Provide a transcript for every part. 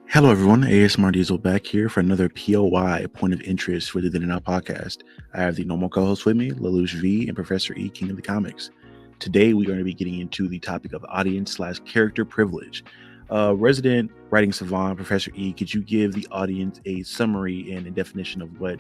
Hello, everyone. ASMR Diesel back here for another POI, Point of Interest Within and Out podcast. I have the normal co host with me, Lelouch V, and Professor E, King of the Comics. Today, we're going to be getting into the topic of audience/slash character privilege. Resident writing savant, Professor E, could you give the audience a summary and a definition of what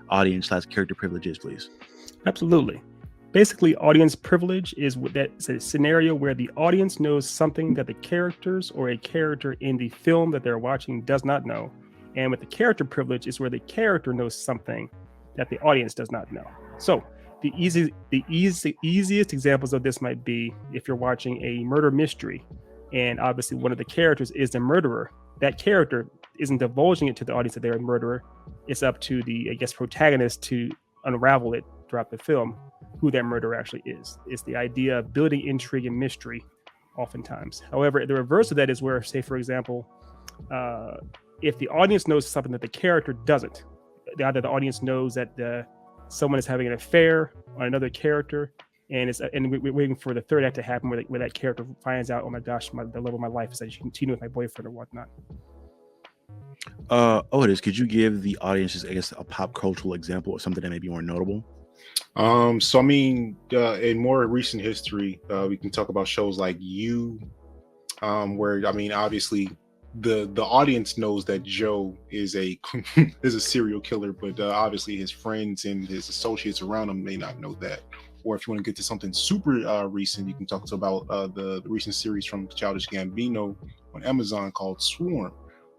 audience/slash character privilege is, please? Absolutely. Basically, audience privilege is that's a scenario where the audience knows something that the characters or a character in the film that they're watching does not know. And with the character privilege is where the character knows something that the audience does not know. So the easiest examples of this might be if you're watching a murder mystery, and obviously one of the characters is the murderer. That character isn't divulging it to the audience that they're a murderer. It's up to the, protagonist to unravel it throughout the film who that murderer actually is. It's the idea of building intrigue and mystery oftentimes. However, the reverse of that is where, say, for example, if the audience knows something that the character doesn't, either the audience knows that someone is having an affair on another character, and we're waiting for the third act to happen where that character finds out, oh my gosh, the love of my life is that you continue with my boyfriend or whatnot. It is. Could you give the audience, just, I guess, a pop cultural example of something that may be more notable? In more recent history, we can talk about shows like You, where obviously the audience knows that Joe is a is a serial killer, but obviously his friends and his associates around him may not know that. Or if you want to get to something super recent, you can talk about the recent series from Childish Gambino on Amazon called Swarm,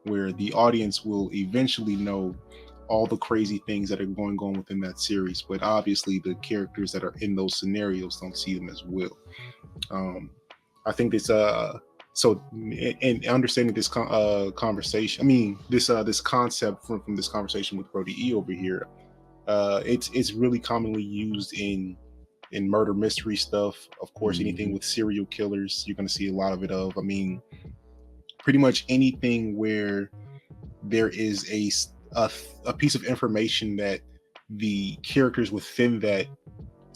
where the audience will eventually know all the crazy things that are going on within that series, but obviously the characters that are in those scenarios don't see them as well. I think this so in understanding this conversation, this concept from this conversation with Brody E over here, it's really commonly used in murder mystery stuff. Of course, anything with serial killers, you're going to see a lot of it. Pretty much anything where there is a piece of information that the characters within that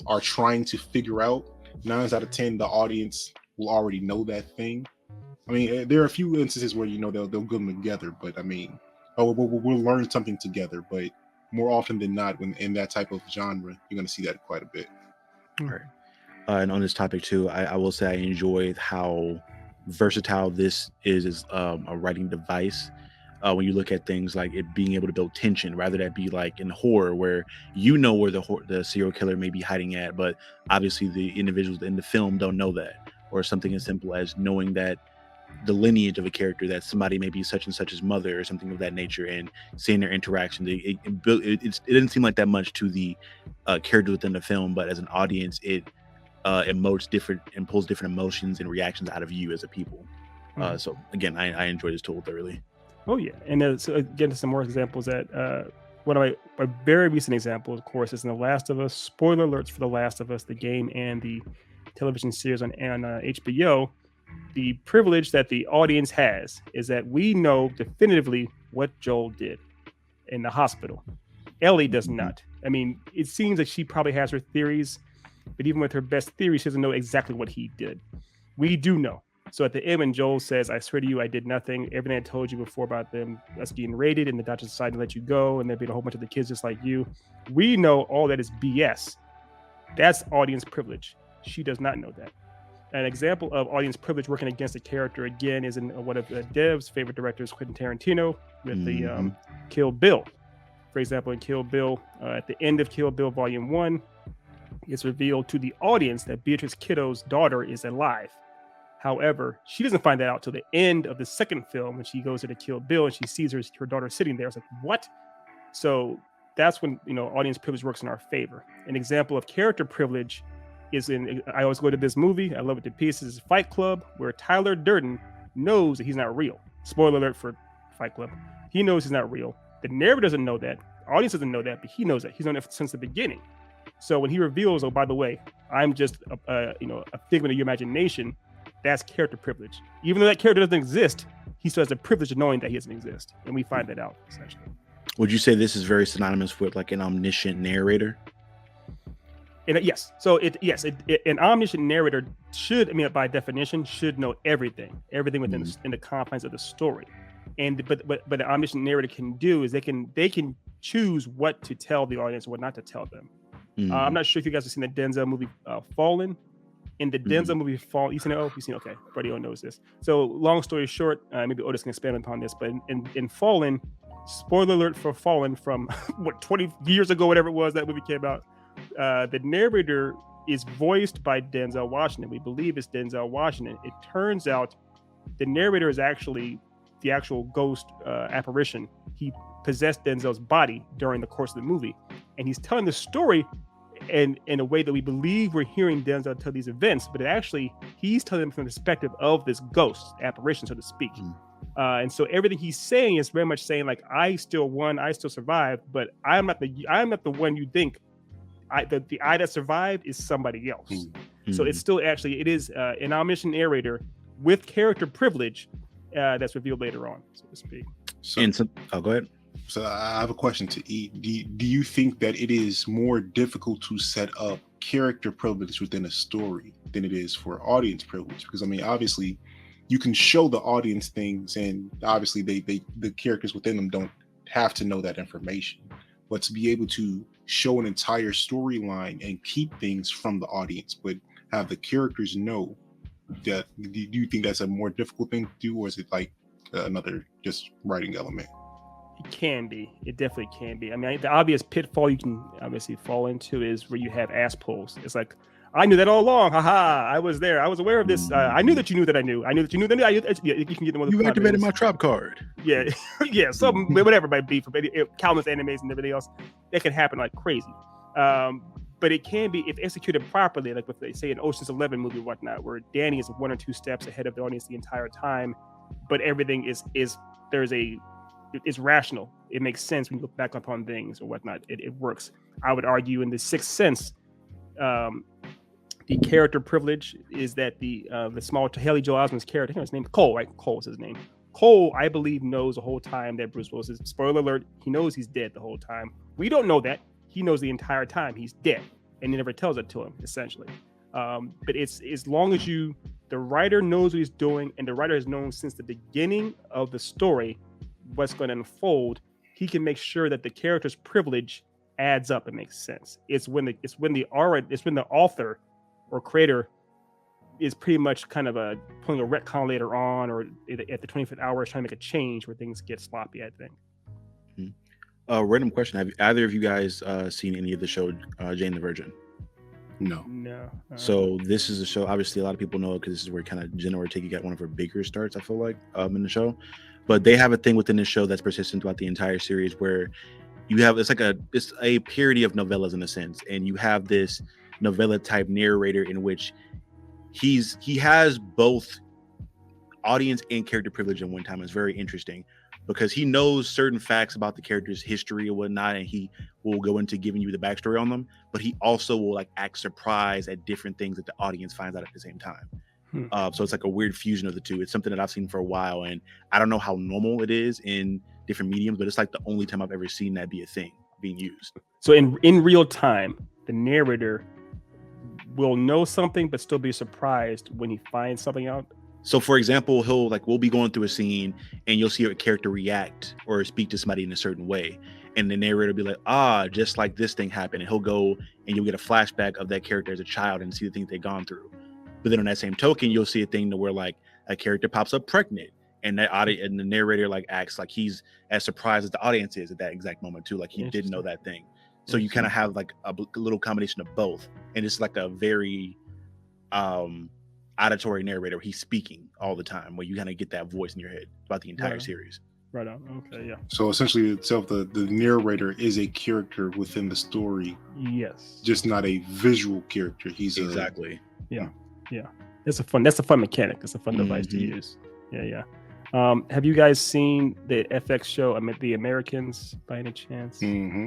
are trying to figure out. 9 out of 10, the audience will already know that thing. There are a few instances where they'll go together, but we'll learn something together. But more often than not, when in that type of genre, you're going to see that quite a bit. All right. And on this topic too, I will say I enjoyed how versatile this is as a writing device. When you look at things like it being able to build tension, rather than be like in horror where where the serial killer may be hiding at, but obviously the individuals in the film don't know that, or something as simple as knowing that the lineage of a character, that somebody may be such and such's mother or something of that nature, and seeing their interaction. It didn't seem like that much to the character within the film, but as an audience, it emotes different and pulls different emotions and reactions out of you as a people. So again, I enjoy this tool thoroughly. Oh yeah, and so again, some more examples that one of my very recent example, of course, is in The Last of Us. Spoiler alerts for The Last of Us, the game and the television series on HBO. The privilege that the audience has is that we know definitively what Joel did in the hospital. Ellie does not. It seems like she probably has her theories, but even with her best theories, she doesn't know exactly what he did. We do know. So at the end, when Joel says, I swear to you, I did nothing, everything I told you before about us getting raided and the doctor decided to let you go and there being a whole bunch of the kids just like you, we know all that is BS. That's audience privilege. She does not know that. An example of audience privilege working against a character, again, is in one of Dev's favorite directors, Quentin Tarantino, with the Kill Bill. For example, in Kill Bill, at the end of Kill Bill Volume 1, it's revealed to the audience that Beatrice Kiddo's daughter is alive. However, she doesn't find that out till the end of the second film when she goes to Kill Bill and she sees her daughter sitting there. It's like, what? So that's when audience privilege works in our favor. An example of character privilege is I always go to this movie, I love it to pieces, is Fight Club, where Tyler Durden knows that he's not real. Spoiler alert for Fight Club. He knows he's not real. The narrator doesn't know that. The audience doesn't know that, but he knows that. He's known it since the beginning. So when he reveals, oh, by the way, I'm just a figment of your imagination, that's character privilege. Even though that character doesn't exist, he still has the privilege of knowing that he doesn't exist. And we find that out, essentially. Would you say this is very synonymous with like an omniscient narrator? And yes. So an omniscient narrator should, by definition, should know everything within in the confines of the story. And but the omniscient narrator can do is they can choose what to tell the audience and what not to tell them. I'm not sure if you guys have seen the Denzel movie Fallen. In the Denzel movie Fallen, you seen it? Oh, you seen it? Okay, Freddie knows this. So long story short, maybe Otis can expand upon this, but in Fallen, spoiler alert for Fallen from 20 years ago, whatever it was that movie came out, the narrator is voiced by Denzel Washington. We believe it's Denzel Washington. It turns out the narrator is actually the actual ghost apparition. He possessed Denzel's body during the course of the movie, and he's telling the story in a way that we believe we're hearing Denzel tell these events, but he's telling them from the perspective of this ghost apparition, so to speak. And so everything he's saying is very much saying like, I still won, I still survived, but I'm not the one you think. The I that survived is somebody else. So it's still it is an omniscient narrator with character privilege that's revealed later on, so to speak. Go ahead. So I have a question to E. Do you think that it is more difficult to set up character privilege within a story than it is for audience privilege? Because I mean, obviously, you can show the audience things, and obviously, the characters within them don't have to know that information. But to be able to show an entire storyline and keep things from the audience, but have the characters know that, do you think that's a more difficult thing to do, or is it like another just writing element? It can be. It definitely can be. I mean, the obvious pitfall you can obviously fall into is where you have ass pulls. It's like, I knew that all along. Haha, I was there. I was aware of this. I knew that you knew that I knew. I knew that you knew that I knew. Yeah, you can get them. You activated my trap card. Yeah, yeah. Some whatever it might be for countless animes and everything else. That can happen like crazy. But it can be if executed properly, like what they say in Ocean's 11 movie or whatnot, where Danny is 1 or 2 steps ahead of the audience the entire time, but everything it's rational. It makes sense when you look back upon things or whatnot. It works. I would argue in The Sixth Sense, the character privilege is that the small Haley Joel Osment's character, I think his name Cole, right? Cole is his name. Cole, I believe, knows the whole time that Bruce Willis is, spoiler alert, he knows he's dead the whole time. We don't know that. He knows the entire time he's dead, and he never tells it to him, essentially. But it's as long as the writer knows what he's doing, and the writer has known since the beginning of the story what's going to unfold, he can make sure that the character's privilege adds up and makes sense. It's when the author or creator is pretty much kind of pulling a retcon later on, or at the 25th hour is trying to make a change where things get sloppy, I think. Random question: have either of you guys seen any of the show Jane the Virgin? No. So this is a show. Obviously, a lot of people know it because this is where kind of Jenna Ortega got one of her bigger starts, I feel like, in the show. But they have a thing within this show that's persistent throughout the entire series, where you have it's a parody of novellas in a sense, and you have this novella type narrator in which he has both audience and character privilege at one time. It's very interesting because he knows certain facts about the character's history or whatnot, and he will go into giving you the backstory on them, but he also will like act surprised at different things that the audience finds out at the same time. So it's like a weird fusion of the two. It's something that I've seen for a while, and I don't know how normal it is in different mediums, but it's like the only time I've ever seen that be a thing being used. So in real time, the narrator will know something but still be surprised when he finds something out. So for example, we'll be going through a scene and you'll see a character react or speak to somebody in a certain way, and the narrator will be like, just like this thing happened, and he'll go and you'll get a flashback of that character as a child and see the things they've gone through. But then on that same token, you'll see a thing where like a character pops up pregnant, and and the narrator like acts like he's as surprised as the audience is at that exact moment too, like he didn't know that thing. So you kind of have like a little combination of both, and it's like a very auditory narrator. He's speaking all the time, where you kind of get that voice in your head throughout the entire series. Right on. Okay, yeah. So essentially, itself, the narrator is a character within the story. Yes. Just not a visual character. He's exactly. Yeah. That's a fun mechanic. That's a fun device to use. Yeah. Have you guys seen the FX show, The Americans, by any chance? Mm-hmm.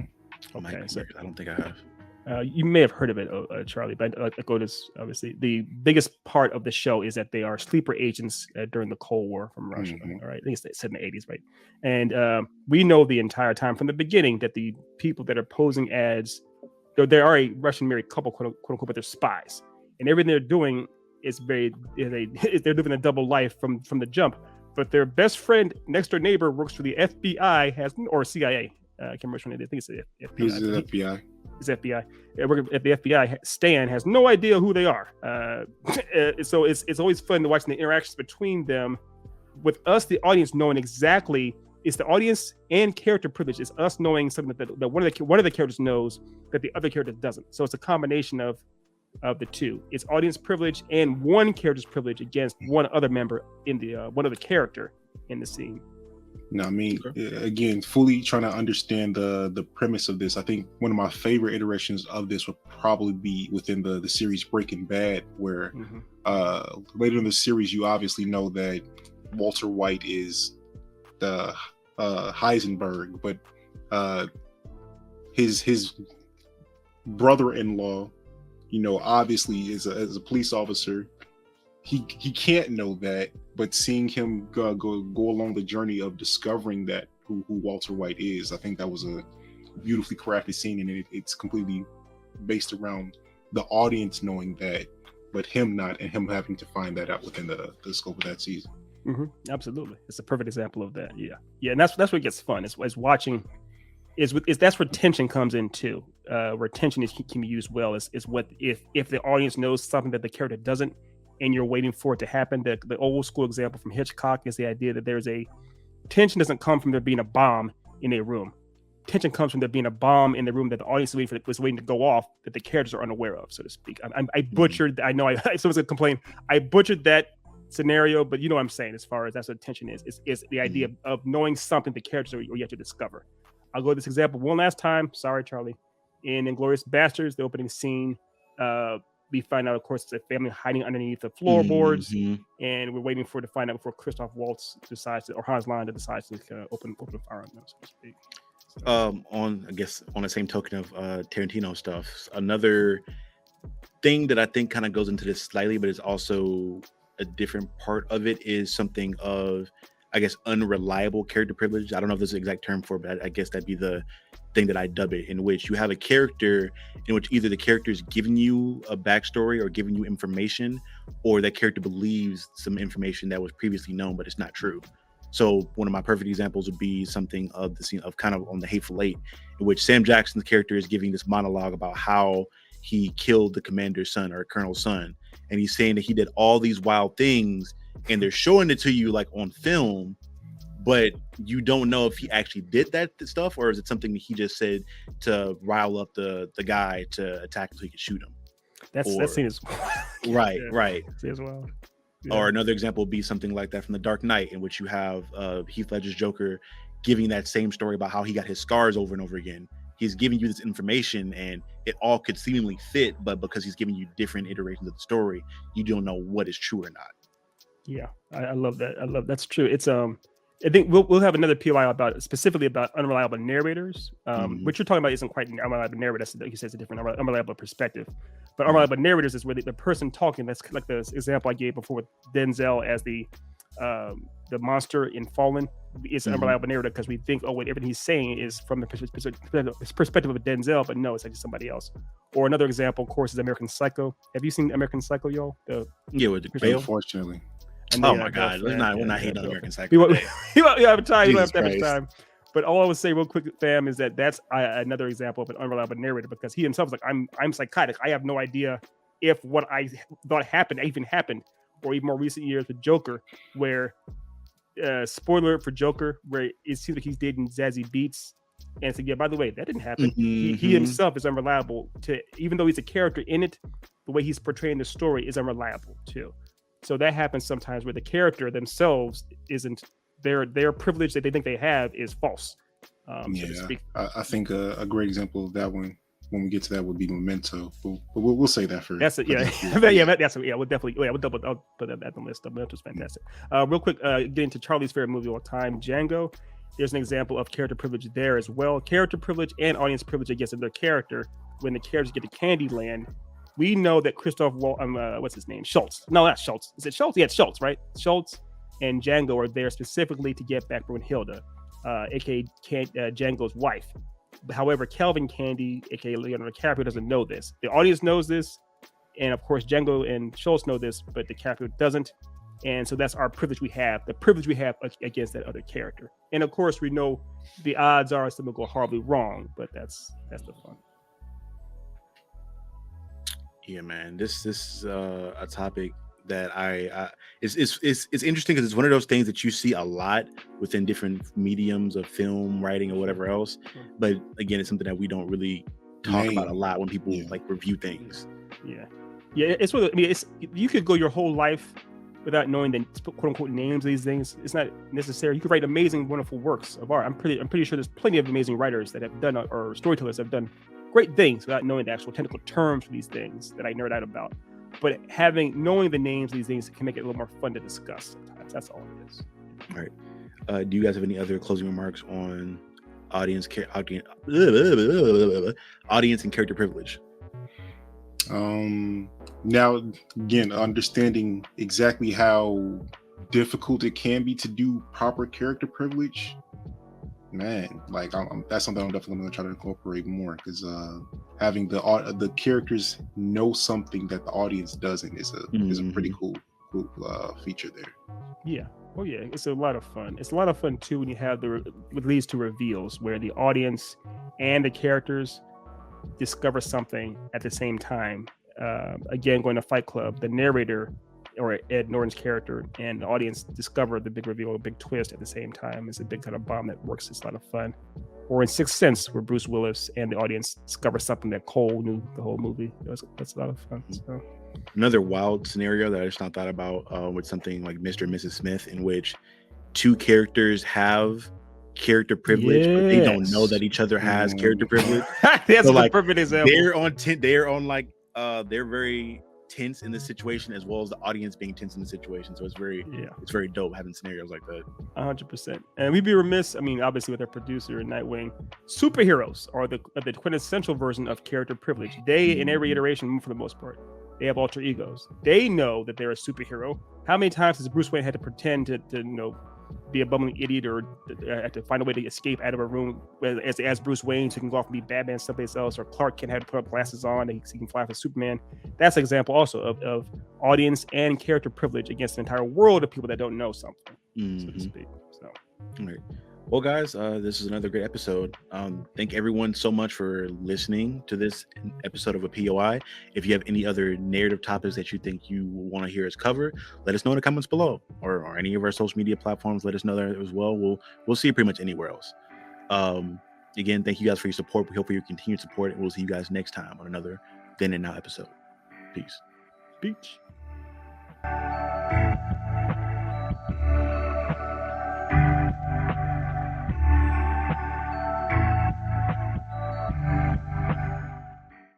Okay, so I don't think I have. You may have heard of it, Charlie, but Otis, obviously, the biggest part of the show is that they are sleeper agents during the Cold War from Russia. All right, I think it's set in the 80s, right? And we know the entire time from the beginning that the people that are posing as, they are a Russian married couple, quote unquote, but they're spies, and everything they're doing is they're living a double life from the jump. but their best friend, next door neighbor, works for the FBI, or CIA. I can't remember which one. I think it's the FBI. He's the FBI. It's FBI. Working at the FBI. Stan has no idea who they are. So it's always fun to watch the interactions between them, with us, the audience, knowing exactly. It's the audience and character privilege. It's us knowing something that one of the characters knows that the other character doesn't. So it's a combination of the two. It's audience privilege and one character's privilege against one other member in the one other character in the scene. No, I mean, again, fully trying to understand the premise of this. I think one of my favorite iterations of this would probably be within the series Breaking Bad, where later in the series, you obviously know that Walter White is the Heisenberg, but his brother-in-law, obviously is as a police officer, he can't know that, but seeing him go along the journey of discovering that who Walter White is, I think that was a beautifully crafted scene, and it's completely based around the audience knowing that, but him not, and him having to find that out within the scope of that season. Absolutely, it's a perfect example of that. Yeah, and that's what gets fun. Is watching. That's where tension comes in too. Where tension can be used well is what if the audience knows something that the character doesn't, and you're waiting for it to happen. The old school example from Hitchcock is the idea that there's a tension doesn't come from there being a bomb in a room. Tension comes from there being a bomb in the room that the audience was waiting to go off, that the characters are unaware of, so to speak. I butchered. I know someone's gonna complain. I butchered that scenario, but you know what I'm saying. As far as that's what tension is the idea of knowing something the characters are yet to discover. I'll go with this example one last time. Sorry, Charlie. In Inglourious Basterds, the opening scene, we find out, of course, it's a family hiding underneath the floorboards, and we're waiting to find out before Christoph Waltz decides or Hans Landa decides to open fire on them, so to speak. On the same token of Tarantino stuff, another thing that I think kind of goes into this slightly, but is also a different part of it, is something of, I guess, unreliable character privilege. I don't know if there's an exact term for it, but I guess that'd be the thing that I dub it, in which you have a character in which either the character is giving you a backstory or giving you information, or that character believes some information that was previously known, but it's not true. So one of my perfect examples would be something of the scene of kind of on The Hateful Eight, in which Sam Jackson's character is giving this monologue about how he killed the commander's son or colonel's son. And he's saying that he did all these wild things, and they're showing it to you like on film, but you don't know if he actually did that stuff, or is it something that he just said to rile up the guy to attack him so he could shoot him. That scene is right. As well. Yeah. Or another example would be something like that from The Dark Knight, in which you have Heath Ledger's Joker giving that same story about how he got his scars over and over again. He's giving you this information and it all could seemingly fit, but because he's giving you different iterations of the story, you don't know what is true or not. Yeah, I love that. That's true. It's I think we'll have another POI specifically about unreliable narrators. What you're talking about isn't quite an unreliable narrator. Like you said, it's a different unreliable perspective. But unreliable narrators is where the person talking, that's like the example I gave before with Denzel as the monster in Fallen, is an unreliable narrator because we think, everything he's saying is from the perspective of Denzel, but no, it's actually somebody else. Or another example, of course, is American Psycho. Have you seen American Psycho, y'all? With Bale? Unfortunately. Oh my God! We're not hating on American Psycho. You have time. You don't have that much time. But all I would say real quick, fam, is that's another example of an unreliable narrator, because he himself is like, I'm psychotic. I have no idea if what I thought happened even happened. Or even more recent years with Joker, where spoiler alert for Joker, where it seems like he's dating Zazie Beetz, and said, by the way, that didn't happen. He himself is unreliable even though he's a character in it, the way he's portraying the story is unreliable too. So that happens sometimes where the character themselves isn't, their privilege that they think they have is false. So to speak. I think a great example of that one, when we get to that, would be Memento. We'll say that for. That's it. Yeah, We'll definitely. I'll put that at the list. Memento's fantastic. Real quick, getting to Charlie's favorite movie of all time, Django. There's an example of character privilege there as well. Character privilege and audience privilege against their character. When the characters get to Candyland, we know that Christoph what's his name? Schultz. No, not Schultz. Is it Schultz? Yeah, it's Schultz, right? Schultz and Django are there specifically to get back Brunhilde, aka Django's wife. However, Calvin Candy, aka Leonardo DiCaprio, doesn't know this. The audience knows this, and of course, Django and Schultz know this, but DiCaprio doesn't. And so that's our privilege we have, the privilege we have against that other character. And of course, we know the odds are something will go horribly wrong, but that's the fun. Yeah, man. This is a topic that it's interesting because it's one of those things that you see a lot within different mediums of film, writing, or whatever else. But again, it's something that we don't really talk about a lot when people like review things. Yeah, it's what I mean. It's, you could go your whole life without knowing the quote unquote names of these things. It's not necessary. You could write amazing, wonderful works of art. I'm pretty sure there's plenty of amazing writers that have done, or storytellers have done great things without knowing the actual technical terms for these things that I nerd out about. But knowing the names of these things can make it a little more fun to discuss sometimes. That's all it is. All right. Do you guys have any other closing remarks on audience and character privilege? Now, again, understanding exactly how difficult it can be to do proper character privilege, man, like that's something I'm definitely going to try to incorporate more, because having the characters know something that the audience doesn't is a pretty cool feature there. Yeah. Oh yeah, it's a lot of fun. It's a lot of fun too when you have it leads to reveals where the audience and the characters discover something at the same time. Again, going to Fight Club, the narrator, or Ed Norton's character, and the audience discover the big reveal, a big twist at the same time. It's a big kind of bomb that works. It's a lot of fun. Or in Sixth Sense, where Bruce Willis and the audience discover something that Cole knew the whole movie. That's a lot of fun. So. Another wild scenario that I just not thought about with something like Mr. and Mrs. Smith, in which two characters have character privilege, but they don't know that each other has character privilege. That's so, like, a perfect example. They're very tense in the situation, as well as the audience being tense in the situation. So it's very dope having scenarios like that. 100%. And we'd be remiss, I mean, obviously with our producer Nightwing, superheroes are the quintessential version of character privilege. They, in every iteration, for the most part, they have alter egos. They know that they're a superhero. How many times has Bruce Wayne had to pretend to be a bumbling idiot, or have to find a way to escape out of a room as Bruce Wayne, so he can go off and be Batman someplace else, or Clark Kent had to put up glasses on and he can fly for Superman. That's an example also of audience and character privilege against an entire world of people that don't know something, so to speak. So, all right. Well, guys, this is another great episode. Thank everyone so much for listening to this episode of a POI. If you have any other narrative topics that you think you want to hear us cover, let us know in the comments below, or any of our social media platforms. Let us know there as well. We'll see you pretty much anywhere else. Again, thank you guys for your support. We hope for your continued support, and we'll see you guys next time on another Then and Now episode. Peace. Beach.